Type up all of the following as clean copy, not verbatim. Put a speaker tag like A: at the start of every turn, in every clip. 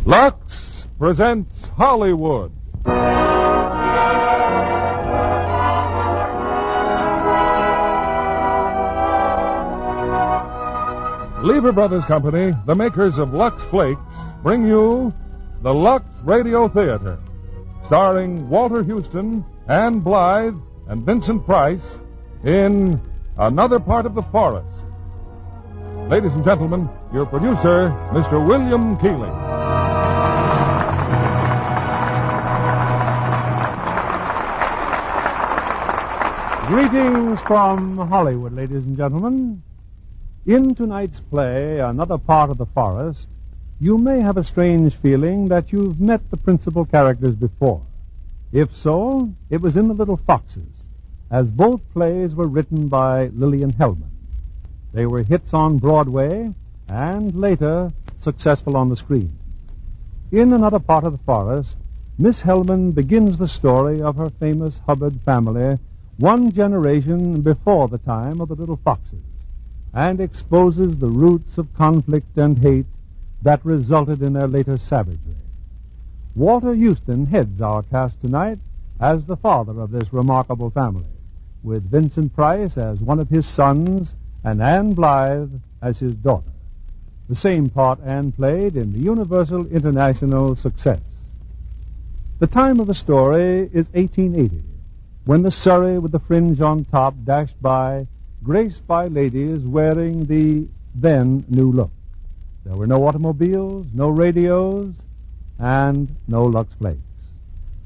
A: Lux presents Hollywood. Lever Brothers Company, the makers of Lux Flakes, bring you the Lux Radio Theater, starring Walter Houston, Ann Blyth, and Vincent Price in Another Part of the Forest. Ladies and gentlemen, your producer, Mr. William Keighley.
B: Greetings from Hollywood, ladies and gentlemen. In tonight's play, Another Part of the Forest, you may have a strange feeling that you've met the principal characters before. If so, it was in The Little Foxes, as both plays were written by Lillian Hellman. They were hits on Broadway and later successful on the screen. In Another Part of the Forest, Miss Hellman begins the story of her famous Hubbard family one generation before the time of the Little Foxes, and exposes the roots of conflict and hate that resulted in their later savagery. Walter Houston heads our cast tonight as the father of this remarkable family, with Vincent Price as one of his sons and Ann Blyth as his daughter, the same part Ann played in the Universal International Success. The time of the story is 1880, when the Surrey with the fringe on top dashed by, graced by ladies wearing the then new look. There were no automobiles, no radios, and no Lux Flakes.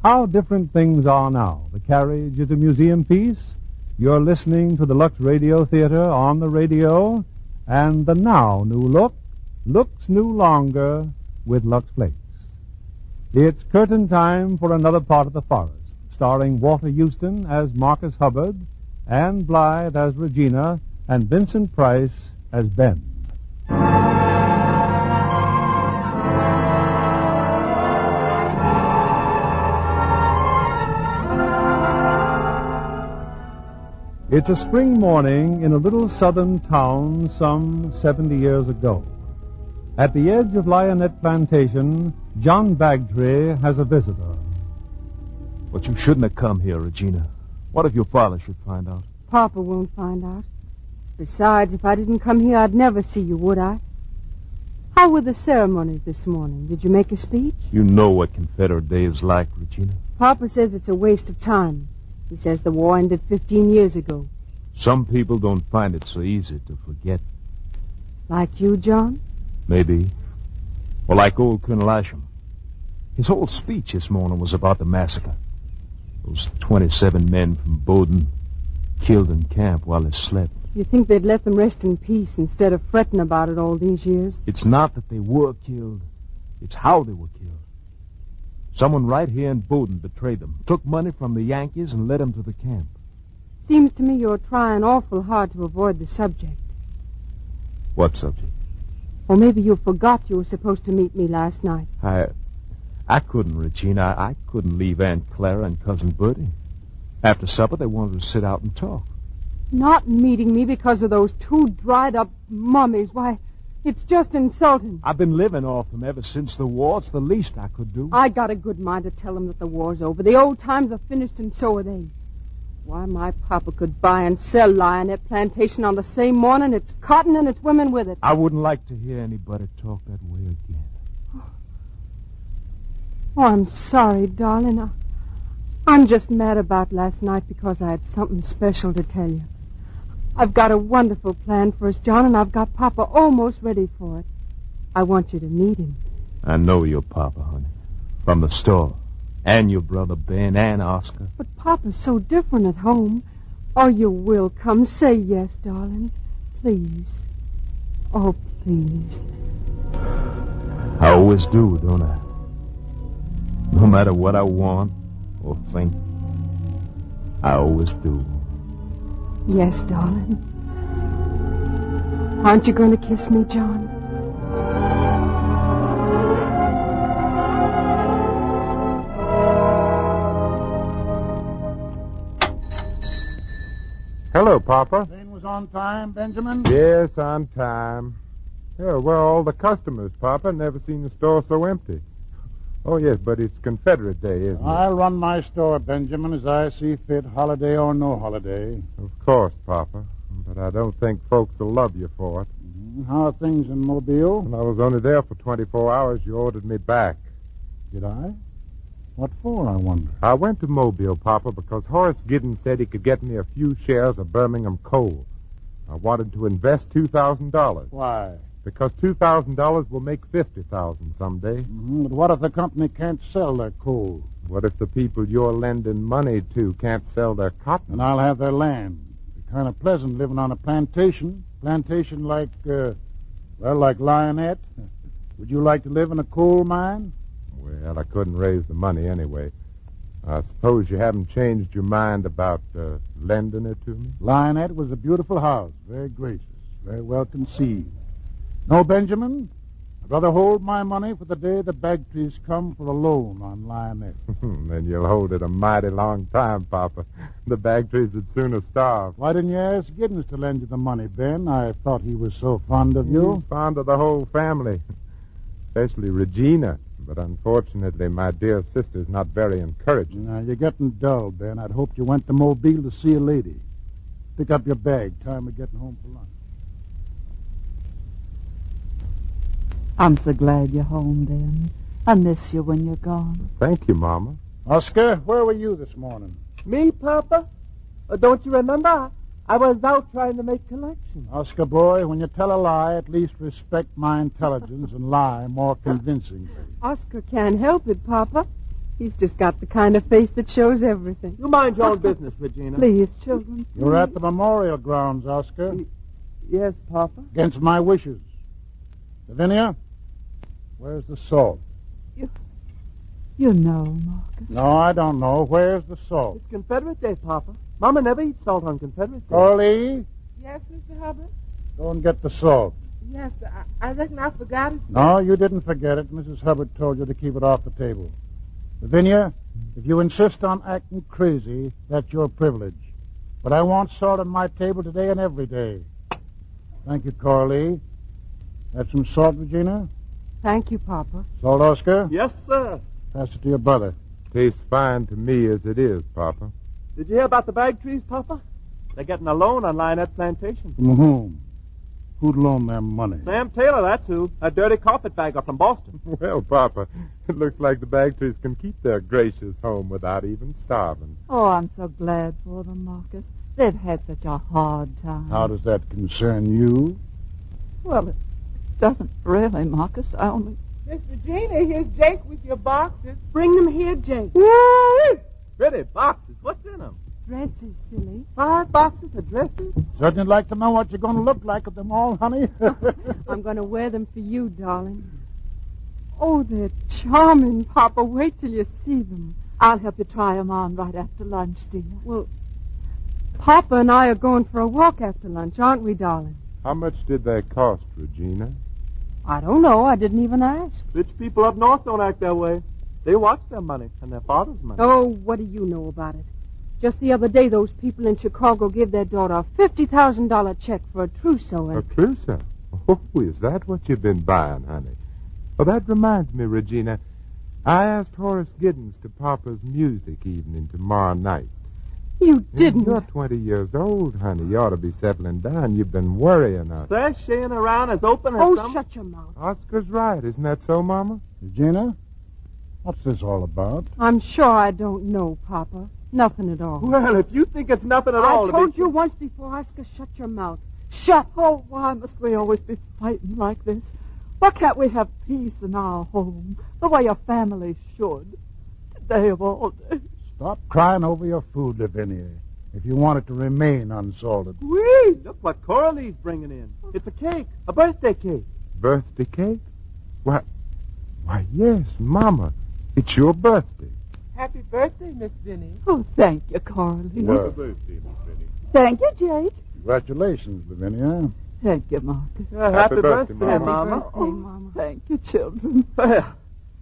B: How different things are now. The carriage is a museum piece. You're listening to the Lux Radio Theater on the radio, and the now new look looks new longer with Lux Flakes. It's curtain time for Another Part of the Forest, starring Walter Houston as Marcus Hubbard, Ann Blyth as Regina, and Vincent Price as Ben. It's a spring morning in a little southern town some 70 years ago. At the edge of Lionette Plantation, John Bagtree has a visitor.
C: But you shouldn't have come here, Regina. What if your father should find out?
D: Papa won't find out. Besides, if I didn't come here, I'd never see you, would I? How were the ceremonies this morning? Did you make a speech?
C: You know what Confederate Day is like, Regina.
D: Papa says it's a waste of time. He says the war ended 15 years ago.
C: Some people don't find it so easy to forget.
D: Like you, John?
C: Maybe. Or like old Colonel Asham. His whole speech this morning was about the massacre. Those 27 men from Bowdoin killed in camp while they slept.
D: You think they'd let them rest in peace instead of fretting about it all these years?
C: It's not that they were killed. It's how they were killed. Someone right here in Bowdoin betrayed them, took money from the Yankees and led them to the camp.
D: Seems to me you're trying awful hard to avoid the subject.
C: What subject?
D: Or maybe you forgot you were supposed to meet me last night.
C: I couldn't, Regina. I couldn't leave Aunt Clara and Cousin Bertie. After supper, they wanted to sit out and talk.
D: Not meeting me because of those two dried-up mummies. Why, it's just insulting.
C: I've been living off them ever since the war. It's the least I could do.
D: I got a good mind to tell them that the war's over. The old times are finished, and so are they. Why, my papa could buy and sell Lionette Plantation on the same morning. It's cotton and it's women with it.
C: I wouldn't like to hear anybody talk that way again.
D: Oh, I'm sorry, darling. I'm just mad about last night because I had something special to tell you. I've got a wonderful plan for us, John, and I've got Papa almost ready for it. I want you to meet him.
C: I know your Papa, honey. From the store. And your brother Ben and Oscar.
D: But Papa's so different at home. Oh, you will come. Say yes, darling. Please. Oh, please.
C: I always do, don't I? No matter what I want or think, I always do.
D: Yes, darling. Aren't you going to kiss me, John?
A: Hello, Papa.
E: Train was on time, Benjamin?
A: Yes, on time.
E: Yeah, where are all the customers, Papa? Never seen the store so empty. Oh, yes, but it's Confederate Day, isn't it?
F: I'll run my store, Benjamin, as I see fit, holiday or no holiday.
E: Of course, Papa. But I don't think folks will love you for it.
F: How are things in Mobile?
E: When I was only there for 24 hours, you ordered me back.
F: Did I? What for, I wonder?
E: I went to Mobile, Papa, because Horace Giddens said he could get me a few shares of Birmingham coal. I wanted to invest $2,000.
F: Why?
E: Because $2,000 will make $50,000 someday.
F: But what if the company can't sell their coal?
E: What if the people you're lending money to can't sell their cotton?
F: And I'll have their land. It'd be kind of pleasant living on a plantation. Plantation like, like Lionette. Would you like to live in a coal mine?
E: Well, I couldn't raise the money anyway. I suppose you haven't changed your mind about lending it to me?
F: Lionette was a beautiful house, very gracious, very well conceived. No, Benjamin, I'd rather hold my money for the day the Bagtrees come for a loan on Lionette.
E: Then you'll hold it a mighty long time, Papa. The Bagtrees would sooner starve.
F: Why didn't you ask Giddens to lend you the money, Ben? I thought he was so fond of you.
E: He's fond of the whole family, especially Regina. But unfortunately, my dear sister's not very encouraging.
F: Now, you're getting dull, Ben. I'd hoped you went to Mobile to see a lady. Pick up your bag. Time we're getting home for lunch.
G: I'm so glad you're home, Ben. I miss you when you're gone.
E: Thank you, Mama.
F: Oscar, where were you this morning?
H: Me, Papa? Don't you remember? I was out trying to make collections.
F: Oscar, boy, when you tell a lie, at least respect my intelligence and lie more convincingly.
D: Oscar can't help it, Papa. He's just got the kind of face that shows everything.
H: You mind your own business, Regina.
G: Please, children.
F: You were at the memorial grounds, Oscar.
H: Yes, Papa.
F: Against my wishes. Lavinia, where's the salt?
G: You know, Marcus.
F: No, I don't know. Where's the salt?
H: It's Confederate Day, Papa. Mama never eats salt on Confederate Day.
F: Orly,
I: Yes, Mr. Hubbard?
F: go and get the salt.
I: Yes, I reckon I forgot it.
F: No, you didn't forget it. Mrs. Hubbard told you to keep it off the table. Lavinia, if you insist on acting crazy, that's your privilege. But I want salt on my table today and every day. Thank you, Corley. Have some salt, Regina?
D: Thank you, Papa.
F: Salt, Oscar?
H: Yes, sir.
F: Pass it to your brother.
E: Tastes fine to me as it is, Papa.
H: Did you hear about the Bagtrees, Papa? They're getting a loan on Lionette Plantation.
F: From whom? Who'd loan them money?
H: Sam Taylor, that's who. A dirty carpetbagger from Boston.
E: Well, Papa, it looks like the Bagtrees can keep their gracious home without even starving.
G: Oh, I'm so glad for them, Marcus. They've had such a hard time.
F: How does that concern you?
G: Well, it doesn't really, Marcus. I only...
I: Miss Regina, here's Jake with your boxes.
D: Bring them here, Jake.
H: Woo! Pretty boxes. What's in them?
D: Dresses, silly.
H: 5 boxes of dresses?
F: Certainly like to know what you're going to look like with them all, honey.
D: I'm going to wear them for you, darling. Oh, they're charming, Papa. Wait till you see them.
G: I'll help you try them on right after lunch, dear.
D: Well, Papa and I are going for a walk after lunch, aren't we, darling?
E: How much did they cost, Regina?
D: I don't know. I didn't even ask.
H: Rich people up north don't act that way. They watch their money and their father's money.
D: Oh, what do you know about it? Just the other day, those people in Chicago gave their daughter a $50,000 check for a trousseau.
E: A trousseau? Oh, is that what you've been buying, honey? Well, that reminds me, Regina. I asked Horace Giddens to Papa's music evening tomorrow night.
D: You didn't?
E: You're 20 years old, honey. You ought to be settling down. You've been worrying us.
H: Sashaying around as open as
D: Oh,
H: some...
D: shut your mouth.
E: Oscar's right. Isn't that so, Mama?
F: Regina, what's this all about?
D: I'm sure I don't know, Papa. Nothing at all.
H: Well, if you think it's nothing at all...
D: I told you once before, Oscar, shut your mouth.
G: Shut! Oh, why must we always be fighting like this? Why can't we have peace in our home, the way a family should? Today of all days.
F: Stop crying over your food, Lavinia, if you want it to remain unsalted.
H: Whee! Look what Coralie's bringing in. It's a cake, a birthday cake.
E: Birthday cake? Why, yes, Mama. It's your birthday.
I: Happy birthday, Miss Vinnie.
G: Oh, thank you, Carly.
F: Well,
E: birthday, Miss Benny.
G: Thank you, Jake.
F: congratulations, Lavinia.
G: Thank you, Marcus.
H: Happy birthday,
E: Mama.
H: Mama.
D: Happy birthday, Mama.
G: Thank you, children.
H: Well,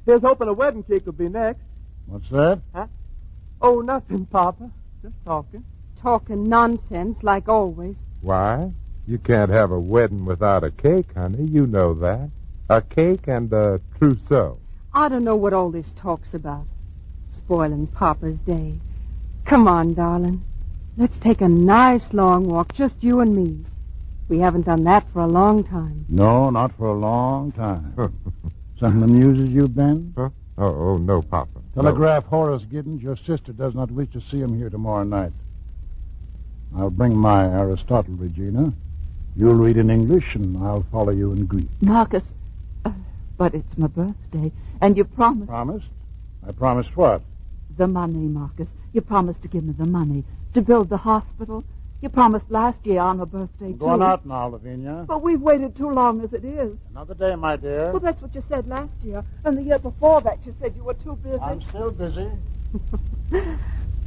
H: here's hoping a wedding cake will be next.
F: What's that?
H: Oh, nothing, Papa. Just talking.
D: Talking nonsense, like always.
E: Why? You can't have a wedding without a cake, honey. You know that. A cake and a trousseau.
D: I don't know what all this talk's about. Spoiling Papa's day. Come on, darling. Let's take a nice long walk, just you and me. We haven't done that for a long time.
F: No, not for a long time. Something amuses you, Ben?
E: Huh? Oh, no, Papa.
F: Telegraph Horace Giddens your sister does not wish to see him here tomorrow night. I'll bring my Aristotle, Regina. You'll read in English, and I'll follow you in Greek.
G: Marcus, but it's my birthday, and you promised...
F: Promised? I promised what?
G: The money, Marcus. You promised to give me the money to build the hospital. You promised last year on my birthday, too.
F: Going out now, Lavinia.
G: But we've waited too long as it is.
F: Another day, my dear.
G: Well, that's what you said last year. And the year before that, you said you were too busy.
F: I'm still busy.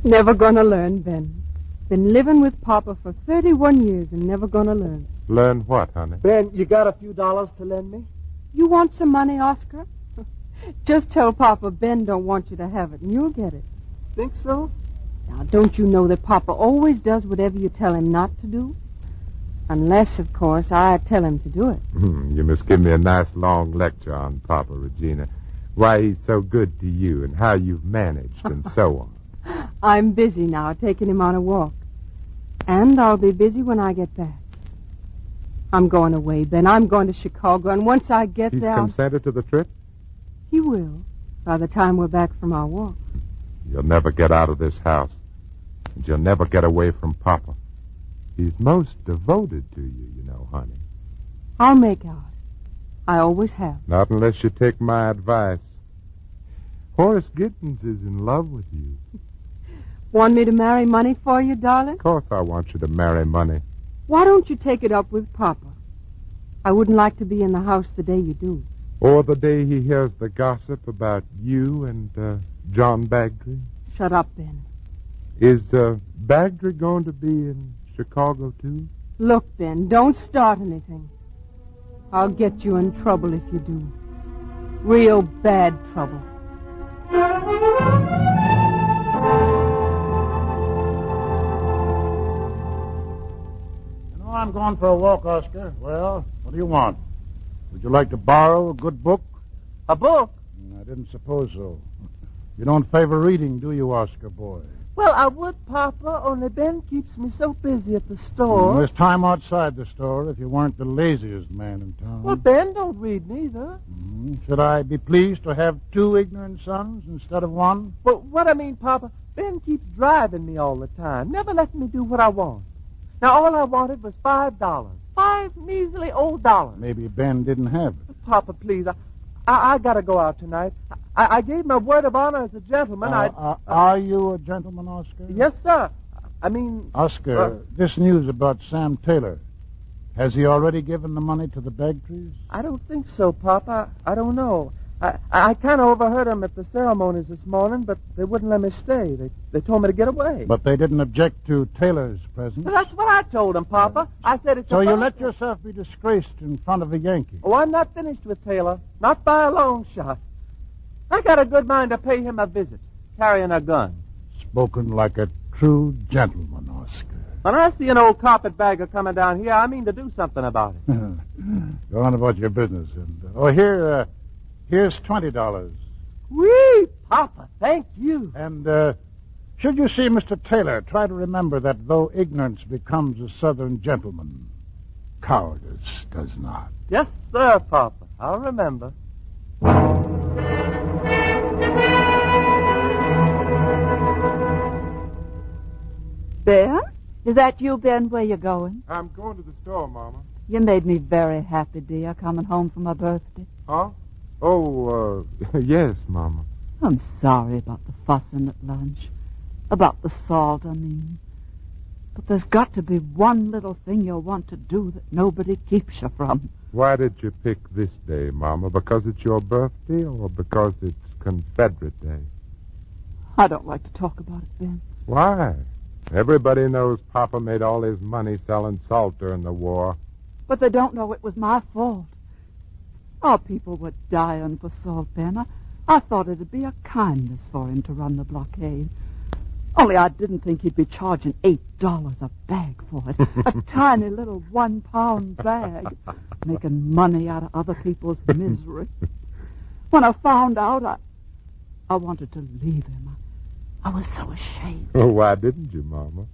D: Never gonna learn, Ben. Been living with Papa for 31 years and never gonna learn.
E: Learn what, honey?
H: Ben, you got a few dollars to lend me?
D: You want some money, Oscar? Just tell Papa Ben don't want you to have it, and you'll get it.
H: Think so?
D: Now, don't you know that Papa always does whatever you tell him not to do? Unless, of course, I tell him to do it.
E: You must give me a nice long lecture on Papa, Regina. Why he's so good to you and how you've managed and so on.
D: I'm busy now, taking him on a walk. And I'll be busy when I get back. I'm going away, Ben. I'm going to Chicago, and once I get
E: He's
D: there...
E: consented to the trip?
D: He will, by the time we're back from our walk.
E: You'll never get out of this house. And you'll never get away from Papa. He's most devoted to you, you know, honey.
D: I'll make out. I always have.
E: Not unless you take my advice. Horace Giddens is in love with you.
D: Want me to marry Money for you, darling?
E: Of course I want you to marry Money.
D: Why don't you take it up with Papa? I wouldn't like to be in the house the day you do.
E: Or the day he hears the gossip about you and John Bagdry.
D: Shut up, Ben.
E: Is Bagdry going to be in Chicago, too?
D: Look, Ben, don't start anything. I'll get you in trouble if you do. Real bad trouble.
F: You know, I'm going for a walk, Oscar. Well, what do you want? Would you like to borrow a good book?
H: A book?
F: I didn't suppose so. You don't favor reading, do you, Oscar boy?
H: Well, I would, Papa, only Ben keeps me so busy at the store.
F: There's time outside the store if you weren't the laziest man in town.
H: Well, Ben don't read neither.
F: Should I be pleased to have two ignorant sons instead of one?
H: Well, what I mean, Papa, Ben keeps driving me all the time, never letting me do what I want. Now, all I wanted was $5. 5 measly old dollars.
F: Maybe Ben didn't have it.
H: Papa, please, I gotta go out tonight. I gave my word of honor as a gentleman.
F: Are you a gentleman, Oscar?
H: Yes, sir. I mean...
F: Oscar, this news about Sam Taylor, has he already given the money to the Bagtrys?
H: I don't think so, Papa. I don't know. I kind of overheard them at the ceremonies this morning, but they wouldn't let me stay. They told me to get away.
F: But they didn't object to Taylor's presence?
H: Well, that's what I told them, Papa. I said it's...
F: So you let yourself be disgraced in front of a Yankee?
H: Oh, I'm not finished with Taylor. Not by a long shot. I got a good mind to pay him a visit, carrying a gun.
F: Spoken like a true gentleman, Oscar.
H: When I see an old carpetbagger coming down here, I mean to do something about it.
F: Go on about your business. And here's $20.
H: Whee, Papa, thank you.
F: And should you see Mr. Taylor, try to remember that though ignorance becomes a Southern gentleman, cowardice does not.
H: Yes, sir, Papa. I'll remember.
G: Ben? Is that you, Ben? Where you going?
E: I'm going to the store, Mama.
G: You made me very happy, dear, coming home for my birthday.
E: Huh? Oh, yes, Mama.
G: I'm sorry about the fussing at lunch. About the salt, I mean. But there's got to be one little thing you'll want to do that nobody keeps you from.
E: Why did you pick this day, Mama? Because it's your birthday or because it's Confederate Day?
G: I don't like to talk about it, Ben.
E: Why? Everybody knows Papa made all his money selling salt during the war.
G: But they don't know it was my fault. Our people were dying for salt, Ben. I thought it'd be a kindness for him to run the blockade. Only I didn't think he'd be charging $8 a bag for it. A tiny little 1-pound bag. Making money out of other people's misery. When I found out, I wanted to leave him. I was so ashamed.
E: Oh, why didn't you, Mama?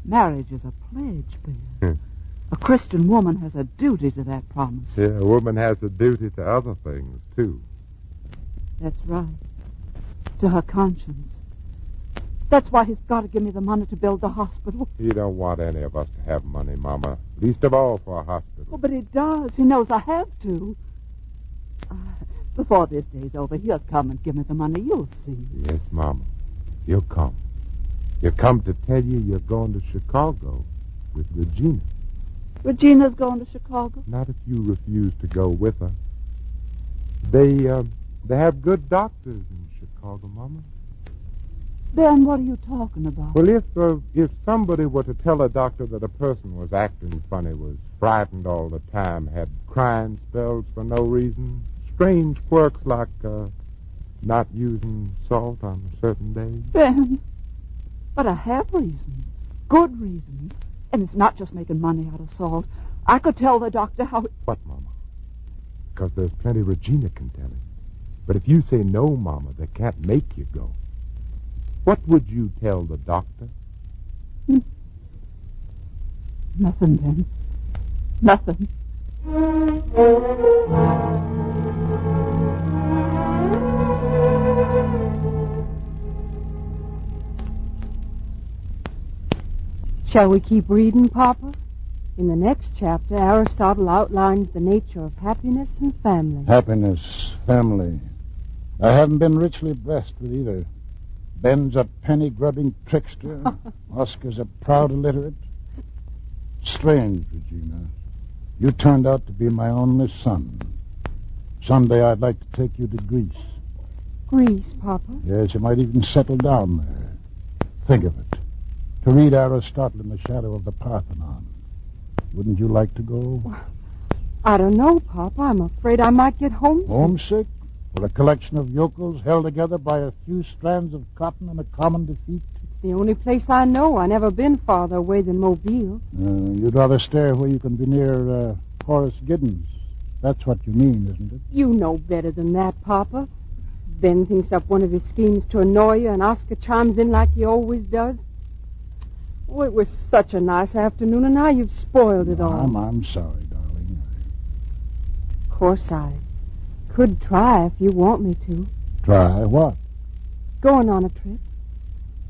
G: Marriage is a pledge, Ben. A Christian woman has a duty to that promise.
E: Yeah, a woman has a duty to other things, too.
G: That's right. To her conscience. That's why he's got to give me the money to build the hospital.
E: He don't want any of us to have money, Mama. Least of all for a hospital.
G: Oh, but he does. He knows I have to. Before this day's over, he'll come and give me the money. You'll see.
E: Yes, Mama. He'll come. He'll come to tell you you're going to Chicago with Regina.
G: Regina's going to Chicago?
E: Not if you refuse to go with her. They have good doctors in Chicago, Mama.
G: Ben, what are you talking about?
E: Well, if somebody were to tell a doctor that a person was acting funny, was frightened all the time, had crying spells for no reason, strange quirks like not using salt on a certain day.
G: Ben, but I have reasons. Good reasons. And it's not just making money out of salt. I could tell the doctor how...
E: What, Mama? Because there's plenty Regina can tell him. But if you say no, Mama, they can't make you go. What would you tell the doctor?
G: Nothing, Ben. Nothing.
D: Shall we keep reading, Papa? In the next chapter, Aristotle outlines the nature of happiness and family.
F: Happiness, family. I haven't been richly blessed with either. Ben's a penny-grubbing trickster. Oscar's a proud illiterate. Strange, Regina. You turned out to be my only son. Someday I'd like to take you to Greece.
D: Greece, Papa?
F: Yes, you might even settle down there. Think of it. To read Aristotle in the shadow of the Parthenon. Wouldn't you like to go?
D: I don't know, Papa. I'm afraid I might get homesick.
F: Homesick? For a collection of yokels held together by a few strands of cotton and a common defeat?
D: It's the only place I know. I've never been farther away than Mobile.
F: You'd rather stay where you can be near Horace Giddens. That's what you mean, isn't it?
D: You know better than that, Papa. Ben thinks up one of his schemes to annoy you, and Oscar chimes in like he always does. Oh, it was such a nice afternoon, and now you've spoiled it all.
F: I'm sorry, darling.
D: Of course, I could try if you want me to.
F: Try what?
D: Going on a trip.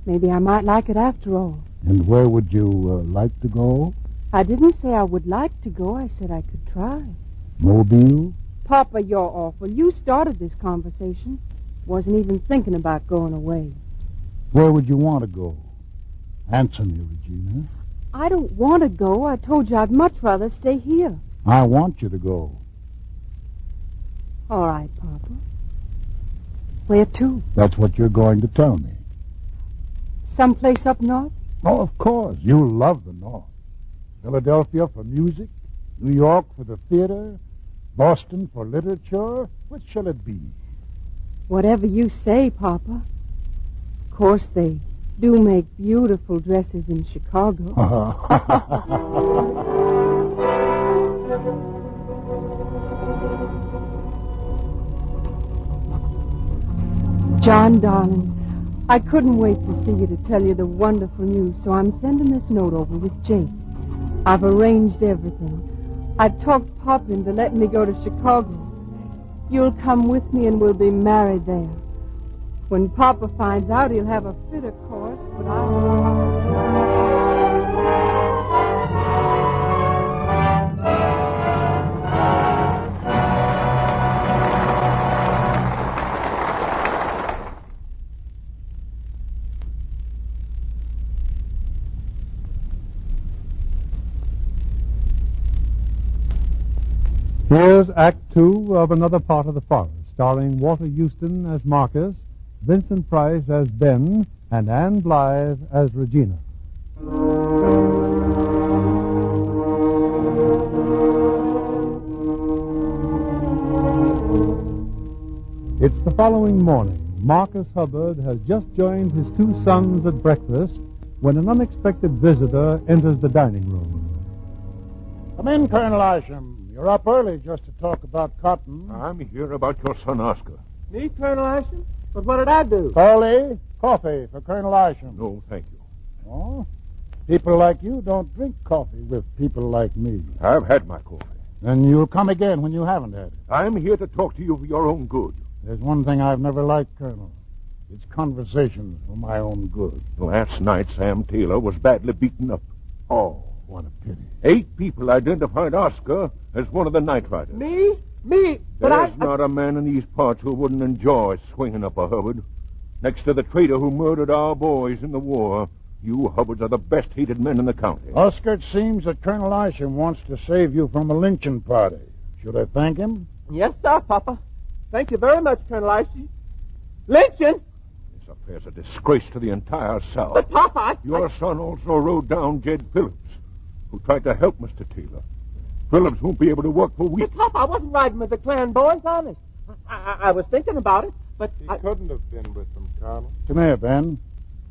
D: Maybe I might like it after all.
F: And where would you like to go?
D: I didn't say I would like to go. I said I could try.
F: Mobile?
D: Papa, you're awful. You started this conversation. Wasn't even thinking about going away.
F: Where would you want to go? Answer me, Regina.
D: I don't want to go. I told you I'd much rather stay here.
F: I want you to go.
D: All right, Papa. Where to?
F: That's what you're going to tell me.
D: Someplace up north?
F: Oh, of course. You love the North. Philadelphia for music, New York for the theater, Boston for literature. What shall it be?
D: Whatever you say, Papa. Of course, they do make beautiful dresses in Chicago. John, darling, I couldn't wait to see you to tell you the wonderful news, so I'm sending this note over with Jake. I've arranged everything. I talked Pop into letting me go to Chicago. You'll come with me and we'll be married there. When Papa finds out, he'll have a fit, of course, but
B: Here's Act Two of Another Part of the Forest, starring Walter Houston as Marcus, Vincent Price as Ben, and Anne Blyth as Regina. It's the following morning. Marcus Hubbard has just joined his two sons at breakfast when an unexpected visitor enters the dining room.
F: Come in, Colonel Isham. You're up early just to talk about cotton.
J: I'm here about your son, Oscar.
H: Me, Colonel Ashton? But what did I do?
F: Farley, coffee for Colonel Isham.
J: No, thank you.
F: Oh? People like you don't drink coffee with people like me.
J: I've had my coffee.
F: Then you'll come again when you haven't had it.
J: I'm here to talk to you for your own good.
F: There's one thing I've never liked, Colonel. It's conversations for my own good.
J: Last night, Sam Taylor was badly beaten up.
F: Oh, what a pity.
J: 8 people identified Oscar as one of the night riders.
H: Me? Me? But
J: There's not a man in these parts who wouldn't enjoy swinging up a Hubbard. Next to the traitor who murdered our boys in the war, you Hubbards are the best hated men in the county.
F: Oscar, it seems that Colonel Isham wants to save you from a lynching party. Should I thank him?
H: Yes, sir, Papa. Thank you very much, Colonel Isham. Lynching?
J: This affair's a disgrace to the entire South.
H: But, Papa,
J: Your son also rode down Jed Phillips, who tried to help Mr. Taylor. Phillips won't be able to work for weeks.
H: But, Papa, I wasn't riding with the Klan boys, honest. I was thinking about it, but
E: He couldn't have been with them, Colonel.
F: Come here, Ben.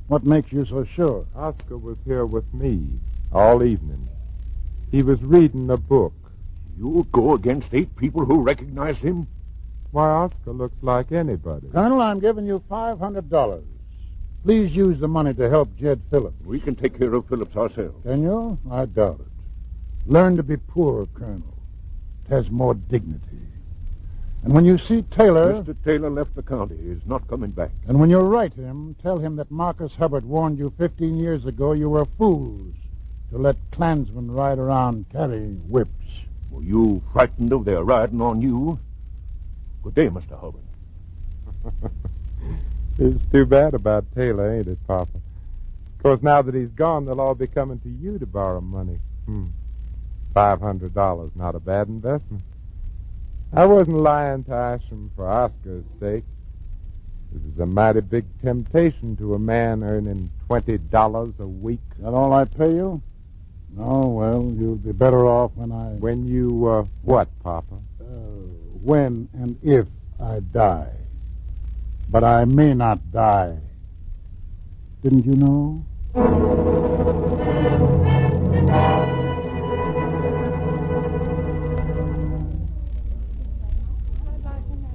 F: What makes you so sure?
E: Oscar was here with me all evening. He was reading a book.
J: You'll go against 8 people who recognized him?
E: Why, Oscar looks like anybody.
F: Colonel, I'm giving you $500. Please use the money to help Jed Phillips.
J: We can take care of Phillips ourselves.
F: Can you? I doubt it. Learn to be poor, Colonel. It has more dignity. And when you see Taylor...
J: Mr. Taylor left the county. He's not coming back.
F: And when you write him, tell him that Marcus Hubbard warned you 15 years ago you were fools to let Klansmen ride around carrying whips.
J: Were you frightened of their riding on you? Good day, Mr. Hubbard.
E: It's too bad about Taylor, ain't it, Papa? Of course, now that he's gone, they'll all be coming to you to borrow money. $500, not a bad investment. I wasn't lying to Isham for Oscar's sake. This is a mighty big temptation to a man earning $20 a week.
F: Is that all I pay you? No, well, you'll be better off when I...
E: When you, what, Papa?
F: When and if I die. But I may not die. Didn't you know?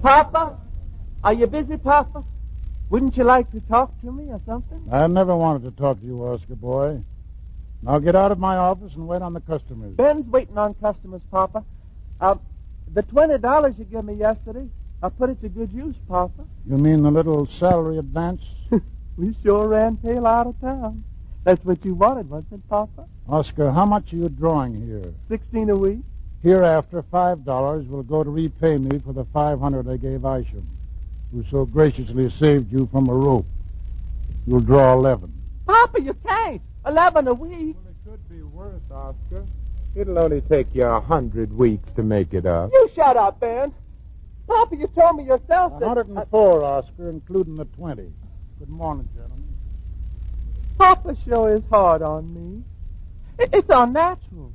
H: Papa? Are you busy, Papa? Wouldn't you like to talk to me or something?
F: I never wanted to talk to you, Oscar boy. Now get out of my office and wait on the customers.
H: Ben's waiting on customers, Papa. The $20 you gave me yesterday, I put it to good use, Papa.
F: You mean the little salary advance?
H: We sure ran Taylor out of town. That's what you wanted, wasn't it, Papa?
F: Oscar, how much are you drawing here?
H: 16 a week.
F: Hereafter, $5 will go to repay me for the $500 I gave Isham, who so graciously saved you from a rope. You'll draw 11.
H: Papa, you can't. 11 a week.
E: Well, it could be worse, Oscar. It'll only take you 100 weeks to make it up.
H: You shut up, Ben. Papa, you told me yourself that...
F: 104, Oscar, including the 20. Good morning, gentlemen.
H: Papa sure is hard on me. It's unnatural.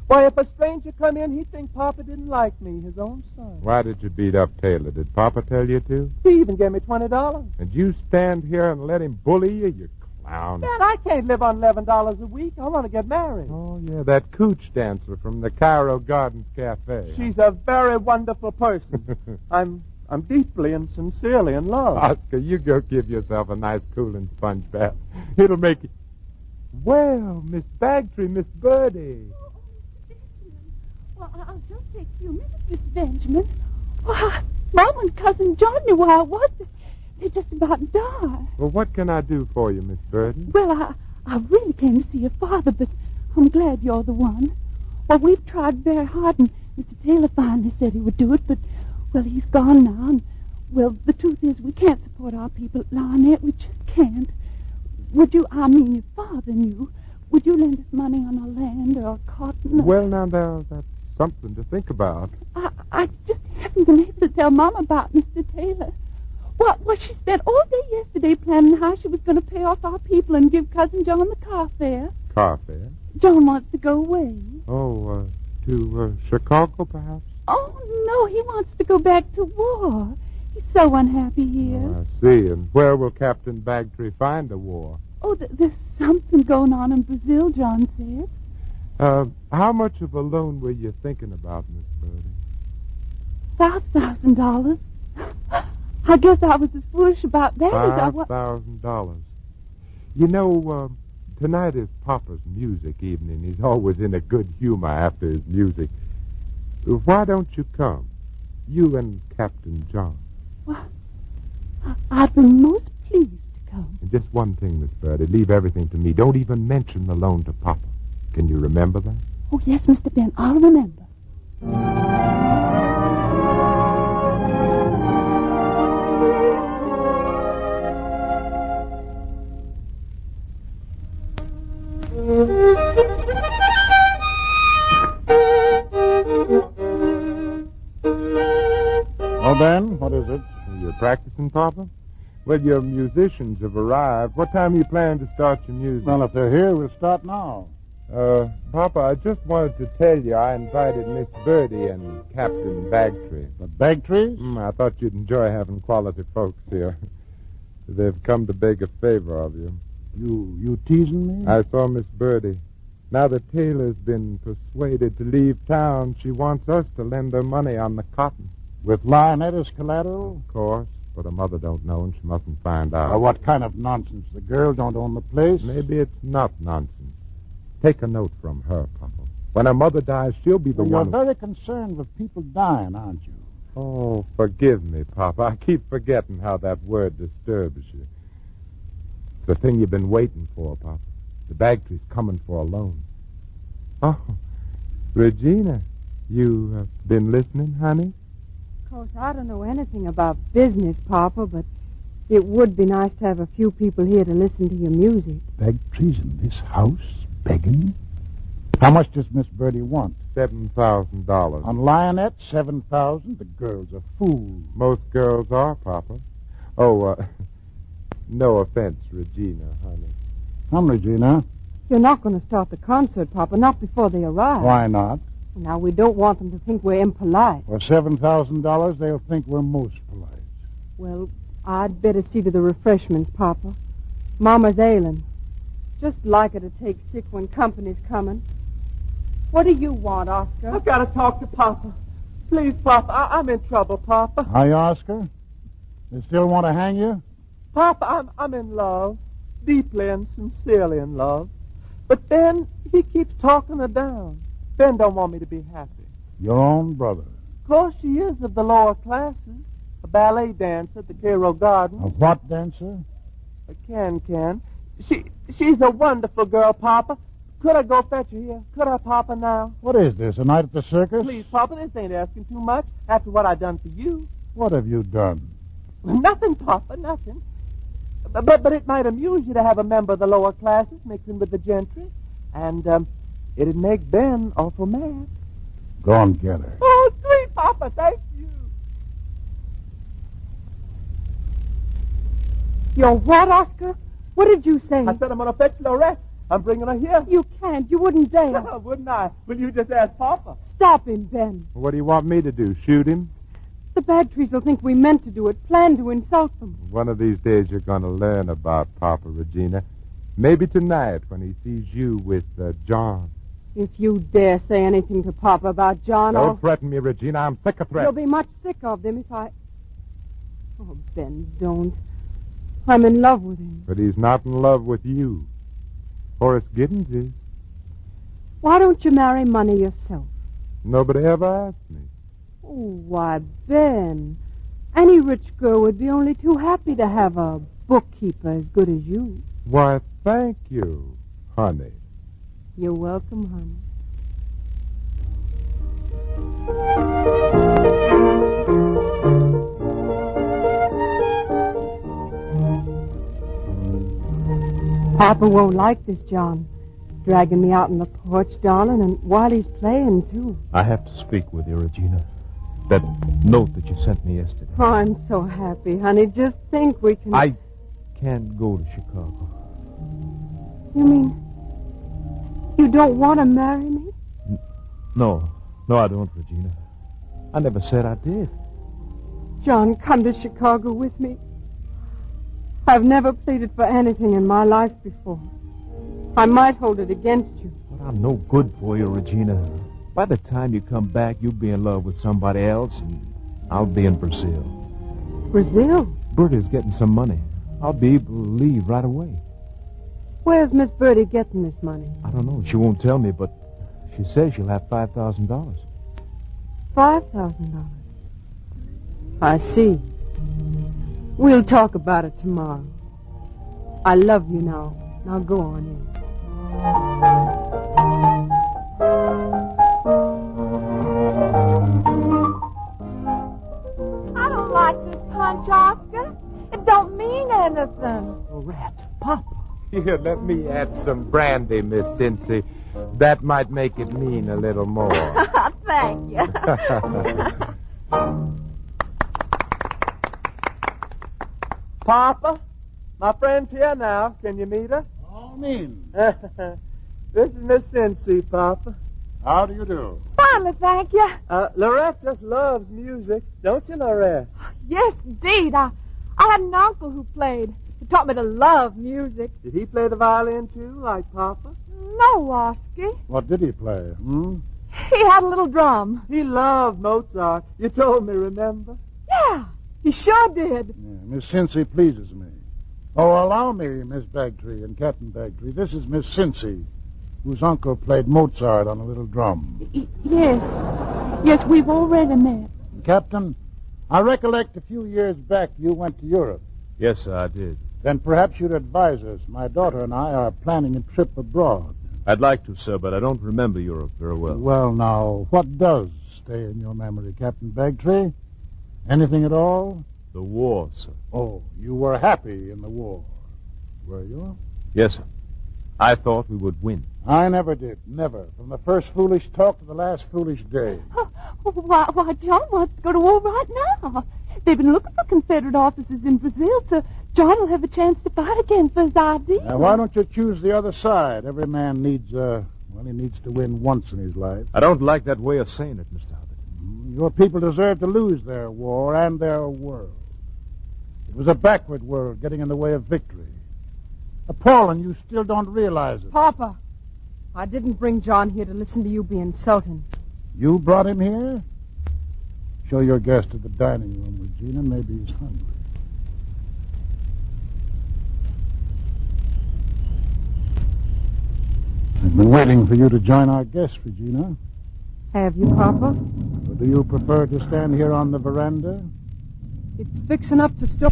H: Why, if a stranger come in, he'd think Papa didn't like me, his own son.
E: Why did you beat up Taylor? Did Papa tell you to?
H: He even gave me $20.
E: And you stand here and let him bully you, you clown.
H: Ben, I can't live on $11 a week. I want to get married.
E: Oh, yeah, that cooch dancer from the Cairo Gardens Cafe.
H: She's a very wonderful person. I'm deeply and sincerely in love.
E: Oscar, you go give yourself a nice cooling sponge bath. It'll make you... Well, Miss Bagtree, Miss Birdie.
K: Well, I'll just take a few minutes, Mr. Benjamin. Well, Mom and Cousin John knew where I was. They just about died.
E: Well, what can I do for you, Miss Birdie?
K: Well, I really came to see your father, but I'm glad you're the one. Well, we've tried very hard, and Mr. Taylor finally said he would do it, but, well, he's gone now, and, well, the truth is we can't support our people at Larnett. We just can't. Would you, I mean your father knew, would you lend us money on our land or cotton?
E: Well, now, that's something to think about.
K: I just haven't been able to tell Mom about Mr. Taylor. Well, she spent all day yesterday planning how she was going to pay off our people and give Cousin John the car fare.
E: Car fare?
K: John wants to go away.
E: Oh, to Chicago, perhaps?
K: Oh, no, he wants to go back to war. He's so unhappy here.
E: Oh, I see. And where will Captain Bagtree find a war?
K: Oh, there's something going on in Brazil, John said.
E: How much of a loan were you thinking about, Miss Birdie?
K: $5,000. I guess I was as foolish about that as I was.
E: $5,000. You know, tonight is Papa's music evening. He's always in a good humor after his music. Why don't you come? You and Captain John.
K: Well, I'd be most pleased to come.
E: And just one thing, Miss Birdie. Leave everything to me. Don't even mention the loan to Papa. Can you remember that?
K: Oh, yes, Mr. Ben. I'll remember.
F: Well, Ben, what is it?
E: You're practicing, Papa? Well, your musicians have arrived. What time are you planning to start your music?
F: Well, if they're here, we'll start now.
E: Papa, I just wanted to tell you I invited Miss Birdie and Captain Bagtree.
F: The Bagtrees?
E: I thought you'd enjoy having quality folks here. They've come to beg a favor of you.
F: You teasing me?
E: I saw Miss Birdie. Now that Taylor's been persuaded to leave town, she wants us to lend her money on the cotton.
F: With Lionette as collateral?
E: Of course, but her mother don't know and she mustn't find out.
F: What kind of nonsense? The girl don't own the place?
E: Maybe it's not nonsense. Take a note from her, Papa. When her mother dies, she'll be the one...
F: You're very concerned with people dying, aren't you?
E: Oh, forgive me, Papa. I keep forgetting how that word disturbs you. It's the thing you've been waiting for, Papa. The Bagtree's coming for a loan. Oh, Regina, you been listening, honey?
D: Of course, I don't know anything about business, Papa, but it would be nice to have a few people here to listen to your music.
F: Bagtrees in this house, begging? How much does Miss Birdie want?
E: $7,000.
F: On Lionette, $7,000? The girl's a fool.
E: Most girls are, Papa. Oh, no offense, Regina, honey.
F: Come, Regina.
D: You're not going to start the concert, Papa, not before they arrive.
F: Why not?
D: Now, we don't want them to think we're impolite.
F: For $7,000, they'll think we're most polite.
D: Well, I'd better see to the refreshments, Papa. Mama's ailing. Just like her to take sick when company's coming. What do you want, Oscar?
H: I've got to talk to Papa. Please, Papa, I'm in trouble, Papa.
F: Hi, Oscar. They still want to hang you?
H: Papa, I'm in love. Deeply and sincerely in love. But Ben, he keeps talking her down. Ben don't want me to be happy.
F: Your own brother.
H: Of course she is of the lower classes. A ballet dancer at the Cairo Garden.
F: A what dancer?
H: A can. She's a wonderful girl, Papa. Could I go fetch her here? Could I, Papa, now?
F: What is this, a night at the circus?
H: Please, Papa, this ain't asking too much after what I done for you.
F: What have you done?
H: Nothing, Papa, nothing. But it might amuse you to have a member of the lower classes mixing with the gentry. And it'd make Ben awful mad.
F: Go and get her.
H: Oh, sweet Papa, thank you.
D: You're what, Oscar? What did you say?
H: I said I'm going to fetch Lorette. I'm bringing her here.
D: You can't. You wouldn't dare.
H: Wouldn't I? Will you just ask Papa?
D: Stop him, Ben.
E: What do you want me to do, shoot him?
D: The Bagtrees will think we meant to do it, planned to insult them.
E: One of these days you're going to learn about Papa, Regina. Maybe tonight when he sees you with John.
D: If you dare say anything to Papa about John,
E: Don't threaten me, Regina. I'm sick of threats.
D: You'll be much sick of them if I... Oh, Ben, don't. I'm in love with him.
E: But he's not in love with you. Horace Giddens is.
D: Why don't you marry money yourself?
E: Nobody ever asked me.
D: Oh, why, Ben, any rich girl would be only too happy to have a bookkeeper as good as you.
E: Why, thank you, honey.
D: You're welcome, honey. Papa won't like this, John. Dragging me out on the porch, darling, and while he's playing, too.
C: I have to speak with you, Regina. That note that you sent me yesterday.
D: Oh, I'm so happy, honey. Just think we can...
C: I can't go to Chicago.
D: You mean you don't want to marry me?
C: No, I don't, Regina. I never said I did.
D: John, come to Chicago with me. I've never pleaded for anything in my life before. I might hold it against you.
C: But I'm no good for you, Regina. By the time you come back, you'll be in love with somebody else, and I'll be in Brazil.
D: Brazil?
C: Bertie's getting some money. I'll be able to leave right away.
D: Where's Miss Bertie getting this money?
C: I don't know. She won't tell me, but she says she'll have $5,000.
D: $5,000. I see. We'll talk about it tomorrow. I love you now. Now go on in.
K: I don't like this punch, Oscar. It don't mean anything.
E: Oh, rat, Papa. Here, let me add some brandy, Miss Cincy. That might make it mean a little more.
K: Thank you.
H: Papa, my friend's here now. Can you meet her?
F: All mean.
H: This is Miss Cincy, Papa.
F: How do you do?
K: Finally, thank you.
H: Lorette just loves music. Don't you, Lorette?
K: Yes, indeed. I had an uncle who played. He taught me to love music.
H: Did he play the violin, too, like Papa?
K: No, Oski.
F: What did he play?
K: He had a little drum.
H: He loved Mozart. You told me, remember?
K: Yeah, he sure did.
F: Yeah, Miss Cincy pleases me. Oh, allow me, Miss Bagtree and Captain Bagtree. This is Miss Cincy, whose uncle played Mozart on a little drum.
K: Yes, we've already met.
F: Captain, I recollect a few years back you went to Europe.
C: Yes, sir, I did.
F: Then perhaps you'd advise us. My daughter and I are planning a trip abroad.
C: I'd like to, sir, but I don't remember Europe very well.
F: Well, now, what does stay in your memory, Captain Bagtree? Anything at all?
C: The war, sir.
F: Oh, you were happy in the war, were you?
C: Yes, sir. I thought we would win.
F: I never did. Never. From the first foolish talk to the last foolish day.
K: Why, John wants to go to war right now. They've been looking for Confederate officers in Brazil, so John will have a chance to fight again for his ideas.
F: Now, why don't you choose the other side? Every man needs, he needs to win once in his life.
C: I don't like that way of saying it, Mr. Hubbard.
F: Your people deserve to lose their war and their world. It was a backward world getting in the way of victory. Appalling, you still don't realize it.
D: Papa, I didn't bring John here to listen to you be insulting.
F: You brought him here? Show your guest to the dining room, Regina. Maybe he's hungry. I've been waiting for you to join our guests, Regina.
D: Have you, Papa?
F: Or do you prefer to stand here on the veranda?
D: It's fixing up to storm.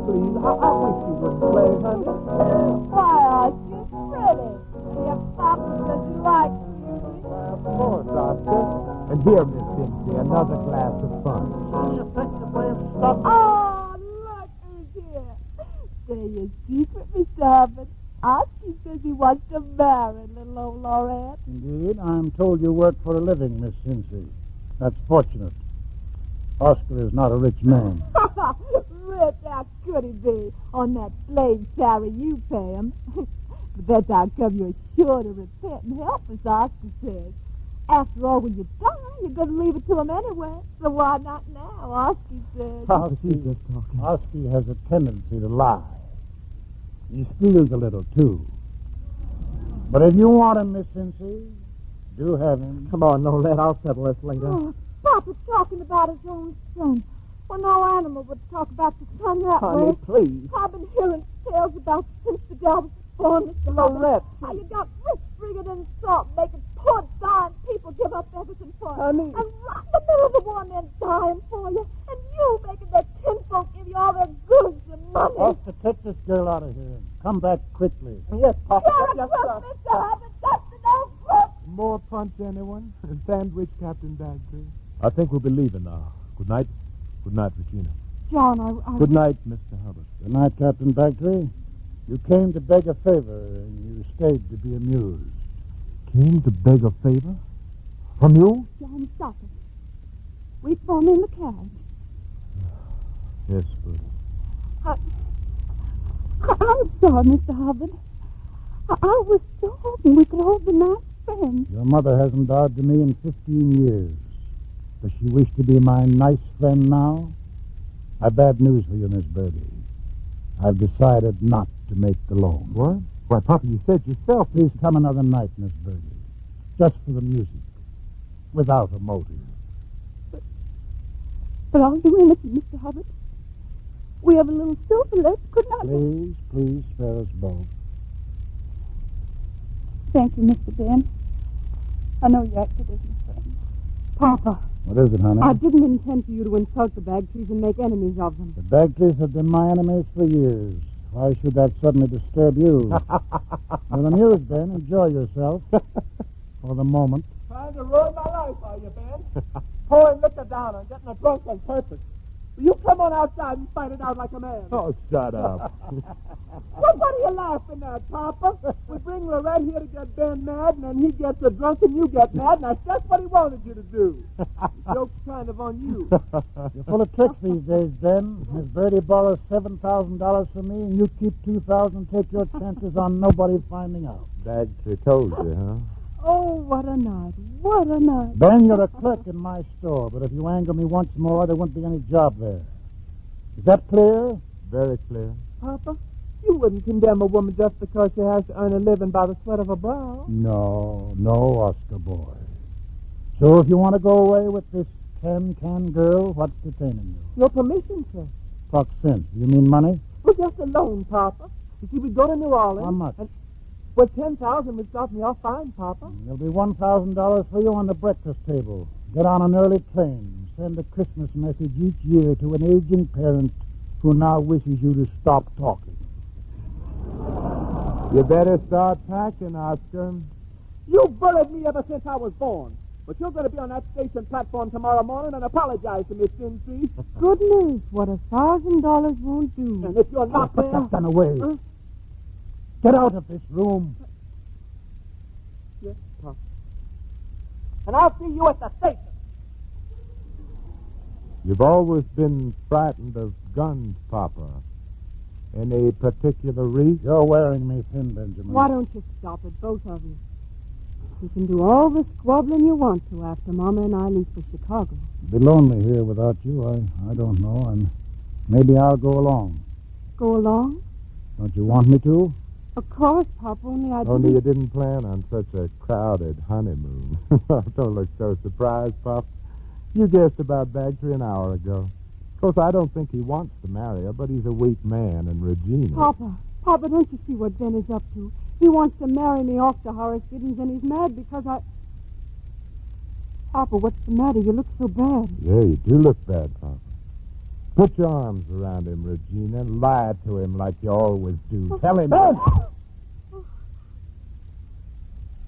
H: Please, I wish you would play, honey.
K: Why, Oscar, it's pretty. And your papa says you like music.
H: Of course, Oscar. And here, Miss Cincy, another glass of fun.
F: You think the way of stuff?
K: Oh, look who's here. Say your secret, Mr. Hubbard. Oscar says he wants to marry little old Lorette.
F: Indeed, I'm told you work for a living, Miss Cincy. That's fortunate. Oscar is not a rich man.
K: Rich, how could he be on that slave salary you pay him? But that's how come you're sure to repent and help us, Oscar says. After all, when you die, you're going to leave it to him anyway. So why not now, Oscar says.
H: She's just talking.
F: Oscar has a tendency to lie. He steals a little, too. But if you want him, Miss Cincy, do have him.
H: Come on, Lolette, I'll settle this later.
K: Oh, Papa's talking about his own son. Well, no animal would talk about the son that
H: Honey,
K: way.
H: please.
K: I've been hearing tales about since the gal was born, Mr.
H: Lorette.
K: How you got rich, bigger than salt, making poor, dying people give up everything for you.
H: Honey.
K: And right in the middle of the war, men dying for you. And you making their kinfolk give you all their goods and money.
F: Oscar, take this girl out of here. Come back quickly.
H: Yes, Papa.
K: You're a crook, Mr. Hubbard. That's an old crook.
H: More punch, anyone? Sandwich, Captain Bagtree.
C: I think we'll be leaving now. Good night. Good night, Regina.
K: John, I...
C: Good night, Mr. Hubbard.
F: Good night, Captain Bagtree. You came to beg a favor, and you stayed to be amused.
C: Came to beg a favor? From you?
K: John, stop it. Wait for me in the carriage.
C: Yes, Bertie.
K: I'm sorry, Mr. Hubbard. I was so hoping we could all be nice friends.
F: Your mother hasn't dodged me in 15 years. Does she wish to be my nice friend now? I've bad news for you, Miss Birdie. I've decided not to make the loan.
C: What? Why, Papa, you said yourself.
F: Please come another night, Miss Birdie. Just for the music. Without a motive.
K: But I'll do anything, Mr. Hubbard. We have a little silver left, couldn't I?
F: Please spare us both.
K: Thank you, Mr. Ben. I know you acted as my friend.
D: Papa,
F: What is it, honey?
D: I didn't intend for you to insult the Bagtrees and make enemies of them.
F: The Bagtrees have been my enemies for years. Why should that suddenly disturb you? You're amused, Ben. Enjoy yourself. For the moment.
H: Trying to ruin my life, are you, Ben? Pouring liquor down and getting a drunk on purpose. Will you come on outside and fight it out like a man?
C: Oh, shut up.
H: Well, what are you laughing at, Papa? We bring Lorette here to get Ben mad, and then he gets a drunk and you get mad, and that's just what he wanted you to do. The joke's kind of on you.
F: You're full of tricks these days, Ben. Miss Birdie borrows $7,000 from me, and you keep $2,000 and take your chances on nobody finding out.
C: Bagtree told you, huh?
D: Oh, what a night. What a night.
F: Ben, you're a clerk in my store, but if you anger me once more, there won't be any job there. Is that clear?
C: Very clear.
H: Papa, you wouldn't condemn a woman just because she has to earn a living by the sweat of her brow.
F: No, Oscar boy. So if you want to go away with this can girl, what's detaining you?
H: Your permission, sir.
F: Talk sense. Do you mean money?
H: Well, just a loan, Papa. You see, we go to New Orleans.
F: How much?
H: Well, $10,000 would start me off fine, Papa.
F: There'll be $1,000 for you on the breakfast table. Get on an early train. Send a Christmas message each year to an aging parent who now wishes you to stop talking.
E: You better start packing, Oscar.
H: You bullied me ever since I was born. But you're going to be on that station platform tomorrow morning and apologize to Miss Cincy.
D: Goodness, what $1,000 won't do.
H: And if you're not
F: Put
H: there...
F: that gun away.
H: Huh?
F: Get out of this room.
H: Yes, Papa. And I'll see you at the station.
E: You've always been frightened of guns, Papa. Any particular reason?
F: You're wearing me thin, Benjamin.
D: Why don't you stop it, both of you? You can do all the squabbling you want to after Mama and I leave for Chicago.
F: I'll be lonely here without you. I don't know, and maybe I'll go along.
D: Go along?
F: Don't you want me to?
D: Of course, Papa, only I
E: Only you
D: didn't...
E: didn't plan on such a crowded honeymoon. Don't look so surprised, Pop. You guessed about Bagtree an hour ago. Of course, I don't think he wants to marry her, but he's a weak man, and Regina...
D: Papa, don't you see what Ben is up to? He wants to marry me off to Horace Giddens, and he's mad because I... Papa, what's the matter? You look so bad.
E: Yeah, you do look bad, Papa. Put your arms around him, Regina, and lie to him like you always do. Tell him...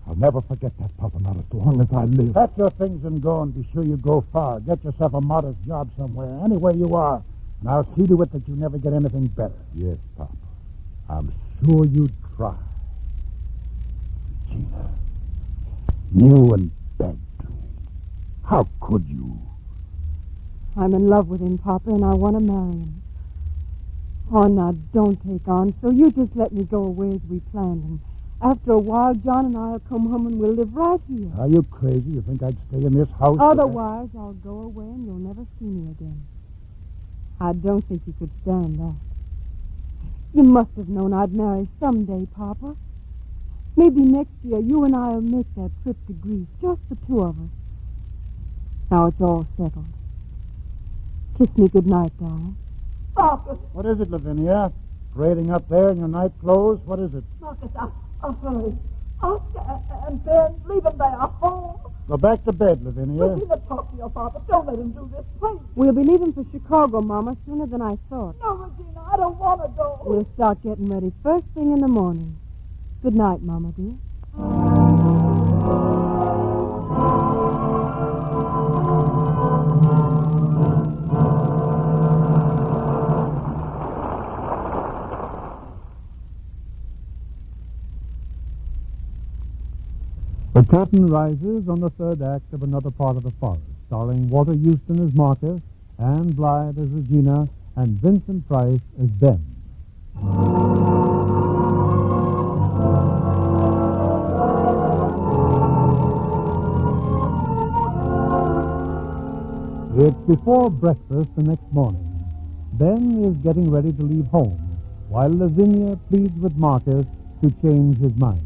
F: I'll never forget that, Papa, not as long as I live. Pack your things and go, and be sure you go far. Get yourself a modest job somewhere, anywhere you are, and I'll see to it that you never get anything better.
E: Yes, Papa.
F: I'm sure you'd try. Regina, you and Bagtree, how could you?
D: I'm in love with him, Papa, and I want to marry him. Oh, now, don't take on. So you just let me go away as we planned, and after a while, John and I will come home and we'll live right here.
F: Are you crazy? You think I'd stay in this house?
D: Otherwise, I'll go away and you'll never see me again. I don't think you could stand that. You must have known I'd marry someday, Papa. Maybe next year you and I'll make that trip to Greece, just the two of us. Now it's all settled. Kiss me goodnight, darling.
H: Marcus!
F: What is it, Lavinia? Parading up there in your night clothes? What is it?
G: Marcus, I'll hurry. Oscar and Ben, leave them there. Home.
F: Go back to bed, Lavinia.
G: Regina, talk to your father. Don't let him do this, please.
D: We'll be leaving for Chicago, Mama, sooner than I thought.
G: No, Regina, I don't want to go.
D: We'll start getting ready first thing in the morning. Good night, Mama, dear.
B: curtain rises on the third act of Another Part of the Forest, starring Walter Houston as Marcus, Anne Blythe as Regina, and Vincent Price as Ben. It's before breakfast the next morning. Ben is getting ready to leave home, while Lavinia pleads with Marcus to change his mind.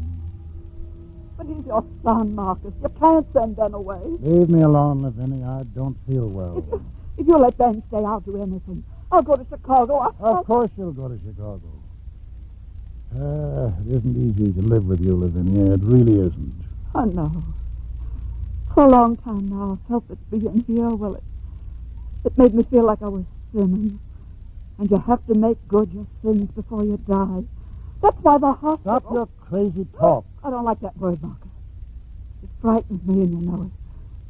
G: But he's your son, Marcus. You can't send Ben away.
F: Leave me alone, Lavinia. I don't feel well.
G: If you let Ben stay, I'll do anything. I'll go to Chicago.
F: Of course you'll go to Chicago. It isn't easy to live with you, Lavinia. It really isn't.
G: I know. For a long time now, I felt that being here, well, it made me feel like I was sinning. And you have to make good your sins before you die. That's why the hospital...
F: Stop your crazy talk.
G: I don't like that word, Marcus. It frightens me, and you know it.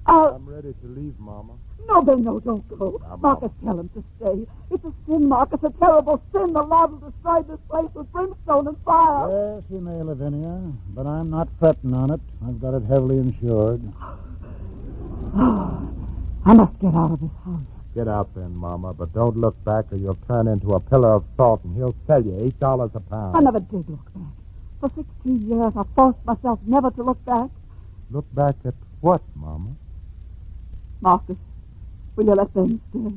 E: I'm ready to leave, Mama.
G: No, Ben, no, don't go. Marcus, tell him to stay. It's a sin, Marcus, a terrible sin. The Lord will destroy this place with brimstone and fire.
F: Yes, he may, Lavinia, but I'm not fretting on it. I've got it heavily insured.
G: I must get out of this house.
E: Get out then, Mama, but don't look back or you'll turn into a pillar of salt and he'll sell you $8 a pound.
G: I never did look back. For 16 years, I forced myself never to look back.
E: Look back at what, Mama?
G: Marcus, will you let Ben stay?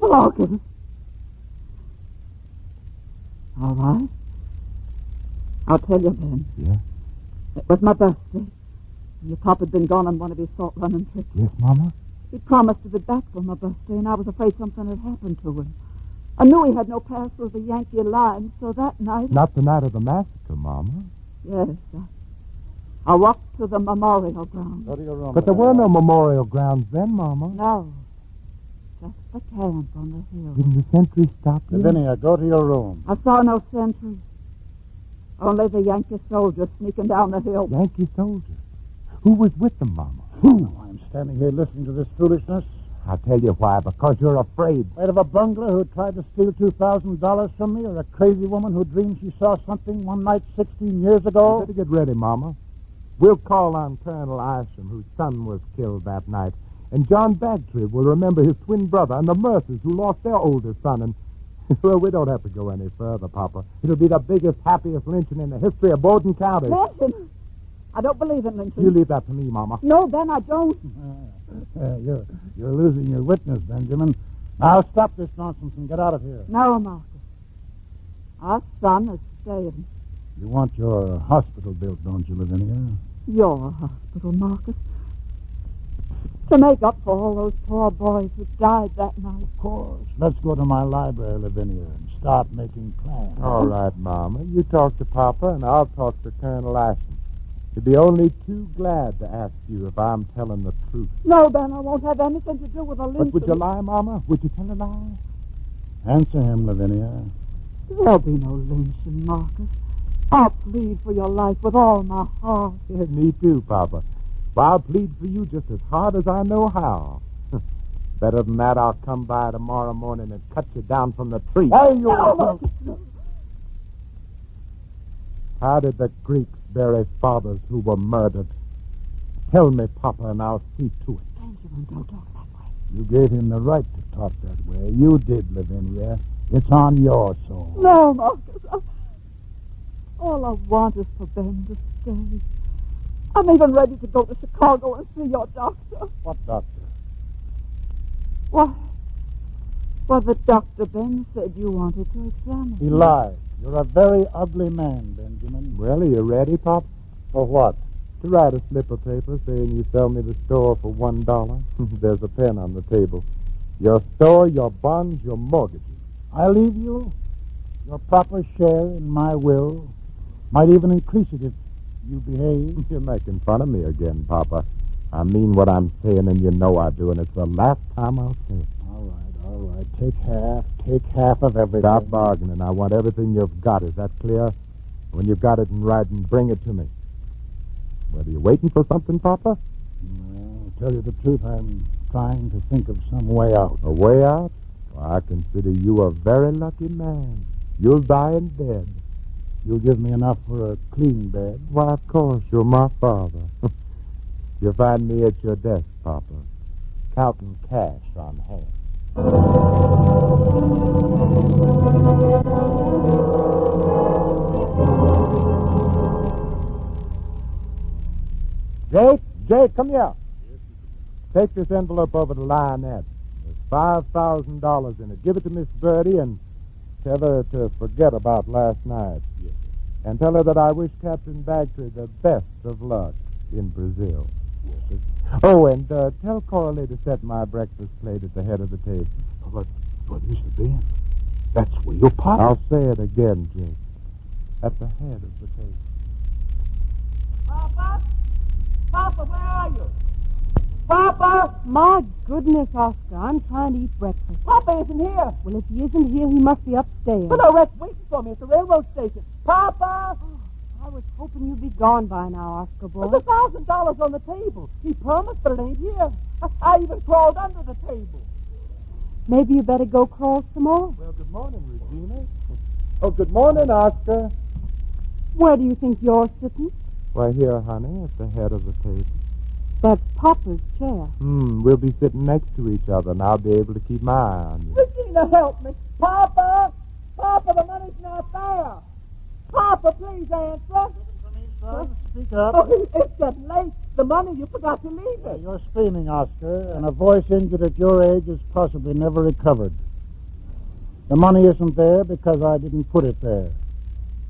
G: Marcus. All right. I'll tell you, Ben.
E: Yeah?
G: It was my birthday. Your papa had been gone on one of his salt running trips.
E: Yes, Mama?
G: He promised to be back for my birthday, and I was afraid something had happened to him. I knew he had no pass through the Yankee line, so that night...
E: Not the night of the massacre, Mama.
G: Yes, I walked to the memorial ground.
F: Go to your room.
E: But there were no memorial grounds then, Mama.
G: No, just the camp on the hill.
E: Didn't the sentry stop you?
F: Lavinia, go to your room.
G: I saw no sentries. Only the Yankee soldiers sneaking down the hill.
E: Yankee soldiers? Who was with them, Mama?
F: I'm standing here listening to this foolishness.
E: I'll tell you why, because you're afraid.
F: Afraid of a bungler who tried to steal $2,000 from me, or a crazy woman who dreamed she saw something one night 16 years ago?
E: You better get ready, Mama. We'll call on Colonel Isham, whose son was killed that night. And John Bagtree will remember his twin brother and the Mercers who lost their oldest son. And, well, we don't have to go any further, Papa. It'll be the biggest, happiest lynching in the history of Bowdoin County.
G: Lynching? I don't believe in lynching.
E: You leave that to me, Mama.
G: No, Ben, I don't.
F: You're losing your witness, Benjamin. Now stop this nonsense and get out of here.
G: No, Marcus. Our son is staying.
F: You want your hospital built, don't you, Lavinia?
G: Your hospital, Marcus. To make up for all those poor boys who died that night.
F: Of course. Let's go to my library, Lavinia, and start making plans.
E: All right, Mama. You talk to Papa, and I'll talk to Colonel Ashton. He'd be only too glad to ask you if I'm telling the truth.
G: No, Ben, I won't have anything to do with a lynching.
E: But would you lie, Mama? Would you tell a lie?
F: Answer him, Lavinia.
G: There'll be no lynching, Marcus. I'll plead for your life with all my heart.
E: Yeah, me too, Papa. But I'll plead for you just as hard as I know how. Better than that, I'll come by tomorrow morning and cut you down from the tree.
F: Hey, you...
G: No.
E: How did the Greeks bury fathers who were murdered? Tell me, Papa, and I'll see to it.
G: Benjamin, don't talk that way.
F: You gave him the right to talk that way. You did, Lavinia. It's on your soul.
G: No, Marcus. All I want is for Ben to stay. I'm even ready to go to Chicago and see your doctor.
F: What doctor?
G: Why? Well, the Dr. Ben said you wanted to examine.
F: He lied. You're a very ugly man, Benjamin.
E: Well, are you ready, Pop?
F: For what?
E: To write a slip of paper saying you sell me the store for $1. There's a pen on the table. Your store, your bonds, your mortgages.
F: I leave you your proper share in my will. Might even increase it if you behave.
E: You're making fun of me again, Papa. I mean what I'm saying, and you know I do, and it's the last time I'll say it.
F: All right. Take half of everything.
E: Stop bargaining. I want everything you've got. Is that clear? When you've got it in writing, bring it to me. Well, are you waiting for something, Papa?
F: Well, to tell you the truth, I'm trying to think of some way out.
E: A way out? Well, I consider you a very lucky man. You'll die in bed.
F: You'll give me enough for a clean bed.
E: Why, of course, you're my father. You'll find me at your desk, Papa, counting cash on hand. Jake, come here. Take this envelope over to Lionette. There's $5,000 in it. Give it to Miss Birdie and tell her to forget about last night.
F: Yes, sir.
E: And tell her that I wish Captain Bagtree the best of luck in Brazil.
F: Yes, sir.
E: Oh, and tell Coralie to set my breakfast plate at the head of the table.
F: But is the Ben? That's where your papa...
E: I'll say it again, Jake. At the head of the table.
H: Papa? Papa, where are you? Papa!
D: My goodness, Oscar, I'm trying to eat breakfast.
H: Papa isn't here.
D: Well, if he isn't here, he must be upstairs.
H: But Lorette's waiting for me at the railroad station. Papa!
D: I was hoping you'd be gone by now, Oscar boy.
H: There's $1,000 on the table. He promised, but it ain't here. I even crawled under the table.
D: Maybe you better go crawl some more.
E: Well, good morning, Regina. Oh, good morning, Oscar.
D: Where do you think you're sitting?
E: Why, here, honey, at the head of the table.
D: That's Papa's chair.
E: We'll be sitting next to each other, and I'll be able to keep my eye on you.
H: Regina, help me. Papa! Papa, the money's not there. Papa, please answer.
F: Son, speak up.
H: Oh, it's getting late. The money, you forgot to leave it.
F: You're screaming, Oscar, and a voice injured at your age is possibly never recovered. The money isn't there because I didn't put it there.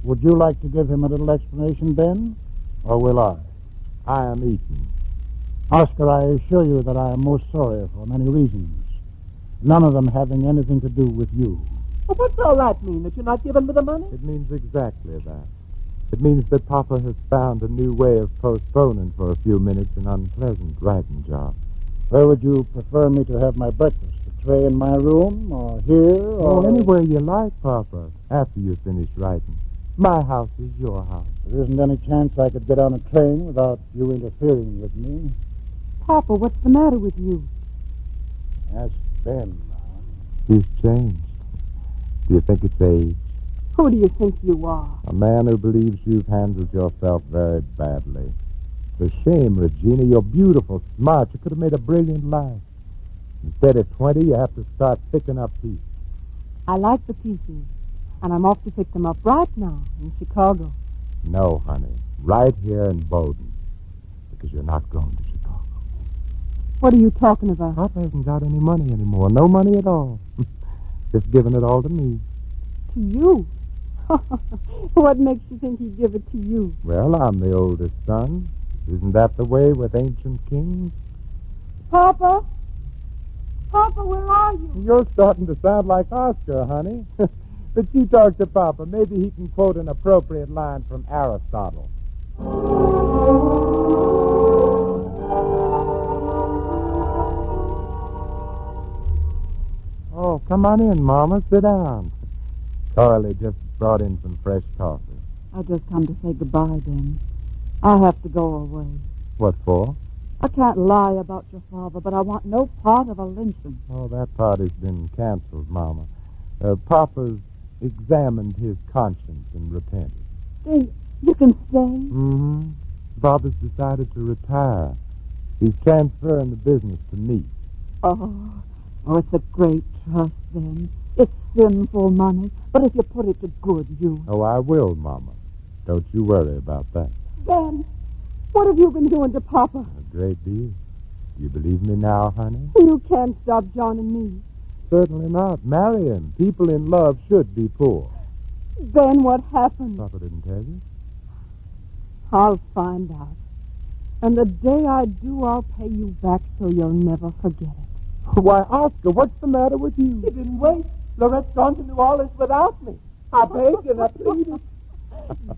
F: Would you like to give him a little explanation, Ben? Or will I?
E: I am eating.
F: Oscar, I assure you that I am most sorry for many reasons, none of them having anything to do with you.
H: Well, what's all that mean, that you're not giving me the money?
E: It means exactly that. It means that Papa has found a new way of postponing for a few minutes an unpleasant writing job.
F: Where would you prefer me to have my breakfast? A tray in my room, or here, or...
E: Oh, anywhere you like, Papa, after you've finished writing. My house is your house.
F: There isn't any chance I could get on a train without you interfering with me.
D: Papa, what's the matter with you?
F: Ask Ben.
E: He's changed. Do you think it's age?
D: Who do you think you are?
E: A man who believes you've handled yourself very badly. It's a shame, Regina. You're beautiful, smart. You could have made a brilliant life. Instead of 20, you have to start picking up pieces.
D: I like the pieces, and I'm off to pick them up right now in Chicago.
E: No, honey. Right here in Bowden. Because you're not going to Chicago.
D: What are you talking about?
E: Papa hasn't got any money anymore. No money at all. Just giving it all to me.
D: To you? What makes you think he'd give it to you?
E: Well, I'm the oldest son. Isn't that the way with ancient kings?
D: Papa? Papa, where are you?
E: You're starting to sound like Oscar, honey. But you talk to Papa. Maybe he can quote an appropriate line from Aristotle. Oh, come on in, Mama. Sit down. Coralie just brought in some fresh coffee.
G: I just come to say goodbye, Ben. I have to go away.
E: What for?
G: I can't lie about your father, but I want no part of a lynching.
E: Oh, that party's been canceled, Mama. Papa's examined his conscience and repented.
G: Then you can stay?
E: Mm-hmm. Bob has decided to retire. He's transferring the business to me.
G: Oh, it's a great trust, then. It's sinful money, but if you put it to good use.
E: Oh, I will, Mama. Don't you worry about that.
D: Ben, what have you been doing to Papa?
E: A great deal. Do you believe me now, honey?
D: You can't stop John and me.
E: Certainly not. Marry him. People in love should be poor.
D: Ben, what happened?
E: Papa didn't tell you?
D: I'll find out. And the day I do, I'll pay you back so you'll never forget it.
E: Why, Oscar, what's the matter with you?
H: He didn't wait. Lorette's gone to New Orleans without me. I begged and I pleaded.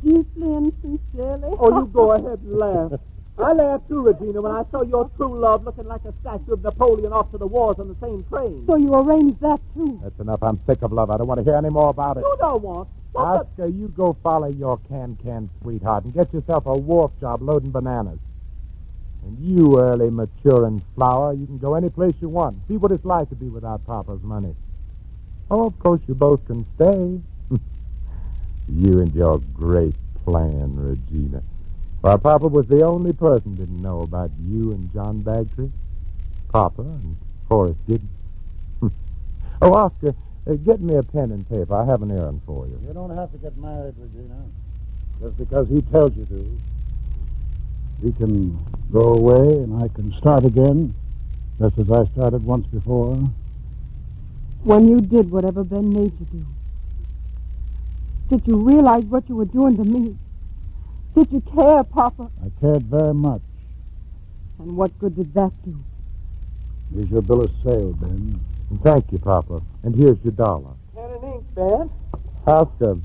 D: Deeply and sincerely.
H: Oh, you go ahead and laugh. I laughed too, Regina, when I saw your true love looking like a statue of Napoleon off to the wars on the same train.
D: So you arranged that, too?
E: That's enough. I'm sick of love. I don't want to hear any more about it.
H: You don't want.
E: Oscar, you go follow your can-can sweetheart and get yourself a wharf job loading bananas. And you, early maturing flower, you can go any place you want. See what it's like to be without Papa's money. Oh, of course, you both can stay. You and your great plan, Regina. Why, Papa was the only person didn't know about you and John Bagtree. Papa and Horace Giddens. Oh, Oscar, get me a pen and paper. I have an errand for you.
F: You don't have to get married, Regina, just because he tells you to. He can go away and I can start again, just as I started once before.
D: When you did whatever Ben made you do, did you realize what you were doing to me? Did you care, Papa?
F: I cared very much.
D: And what good did that do?
F: Here's your bill of sale, Ben.
E: Thank you, Papa. And here's your dollar.
H: Pen and ink, Ben.
E: Oscar,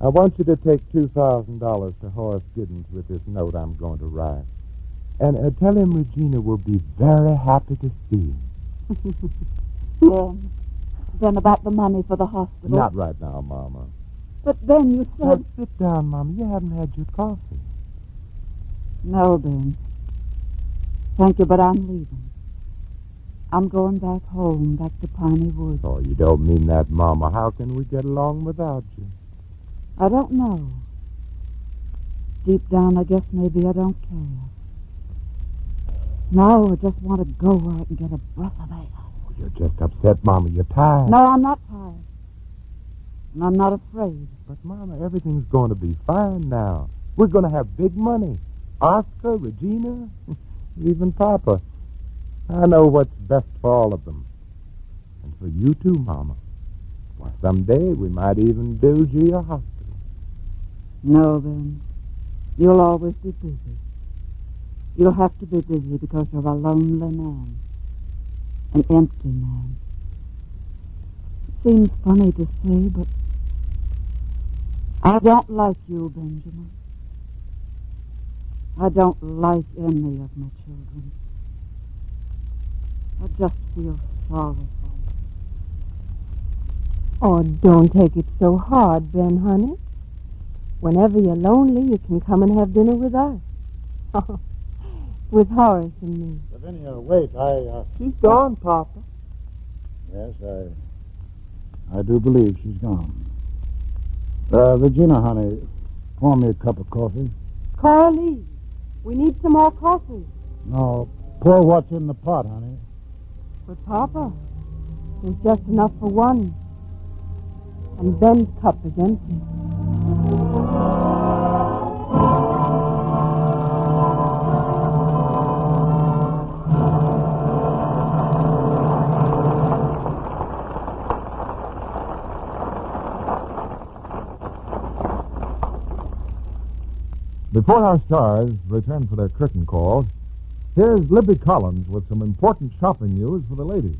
E: I want you to take $2,000 to Horace Giddens with this note I'm going to write. And tell him Regina will be very happy to see him.
G: Then about the money for the hospital.
E: Not right now, Mama.
G: But then you
E: Now,
G: said...
E: sit down, Mama. You haven't had your coffee.
G: No, Ben. Thank you, but I'm leaving. I'm going back home, back to Piney Woods.
E: Oh, you don't mean that, Mama. How can we get along without you?
G: I don't know. Deep down, I guess maybe I don't care. Now I just want to go where I can get a breath of air.
E: Oh, you're just upset, Mama. You're tired.
G: No, I'm not tired. And I'm not afraid.
E: But, Mama, everything's going to be fine now. We're going to have big money. Oscar, Regina, even Papa. I know what's best for all of them. And for you, too, Mama. Why, someday we might even build you a hospital.
G: No, Ben. You'll always be busy. You'll have to be busy because you're a lonely man. An empty man. It seems funny to say, but I don't like you, Benjamin. I don't like any of my children. I just feel sorry for them.
D: Oh, don't take it so hard, Ben, honey. Whenever you're lonely, you can come and have dinner with us. With Horace and me.
F: Lavinia, wait,
H: She's gone, Papa.
F: Yes, I do believe she's gone. Regina, honey, pour me a cup of coffee.
D: Carly, we need some more coffee.
F: No, pour what's in the pot, honey.
D: But, Papa, there's just enough for one. And Ben's cup is empty.
A: Before our stars return for their curtain call, here's Libby Collins with some important shopping news for the ladies.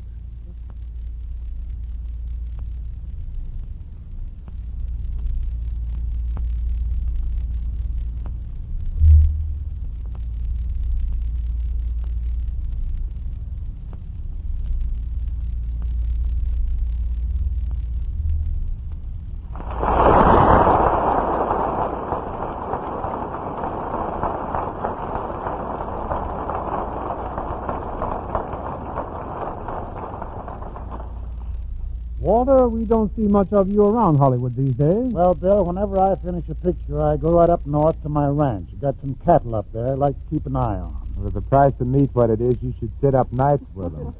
B: Walter, we don't see much of you around Hollywood these days.
F: Well, Bill, whenever I finish a picture, I go right up north to my ranch. I've got some cattle up there I'd like to keep an eye on.
E: With the price of meat what it is, you should sit up nights with them.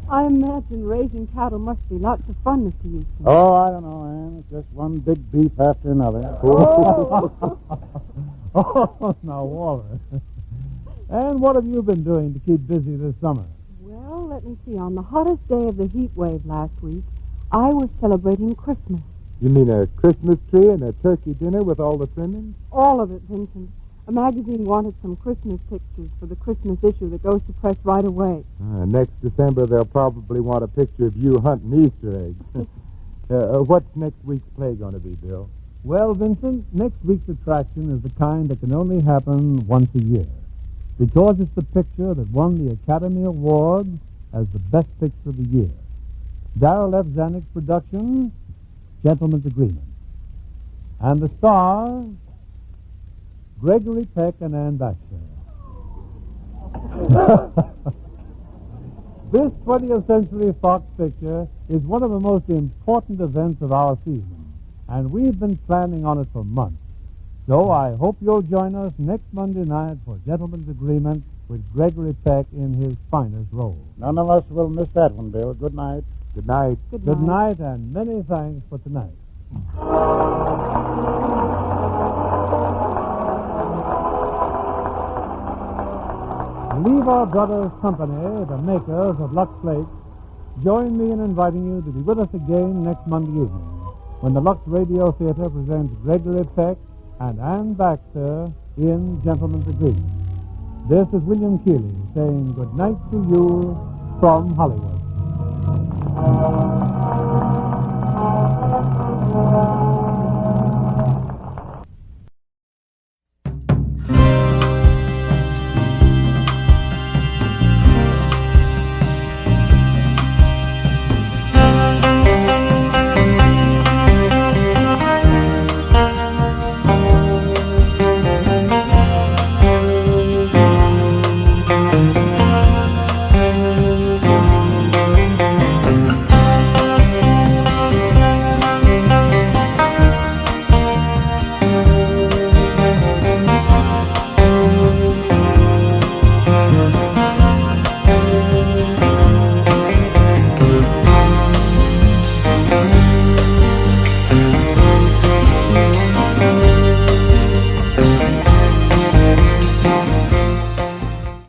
D: I imagine raising cattle must be lots of fun, Mr. Houston.
F: Oh, I don't know, Ann. It's just one big beef after another.
B: Oh, now, Walter. And what have you been doing to keep busy this summer?
D: Well, let me see. On the hottest day of the heat wave last week, I was celebrating Christmas.
E: You mean a Christmas tree and a turkey dinner with all the trimmings?
D: All of it, Vincent. A magazine wanted some Christmas pictures for the Christmas issue that goes to press right away.
E: Next December, they'll probably want a picture of you hunting Easter eggs. What's next week's play going to be, Bill?
B: Well, Vincent, next week's attraction is the kind that can only happen once a year, because it's the picture that won the Academy Award as the best picture of the year. Darrell F. Zanuck's production, Gentleman's Agreement. And the stars, Gregory Peck and Ann Baxter. This 20th Century Fox picture is one of the most important events of our season. and we've been planning on it for months. So I hope you'll join us next Monday night for Gentleman's Agreement with Gregory Peck in his finest role.
F: None of us will miss that one, Bill. Good night.
B: Good night.
D: Good night.
B: And many thanks for tonight. Leave our brothers company, the makers of Lux Flakes, join me in inviting you to be with us again next Monday evening when the Lux Radio Theater presents Gregory Peck and Ann Baxter in Gentleman's Agreement. This is William Keeley saying good night to you from Hollywood.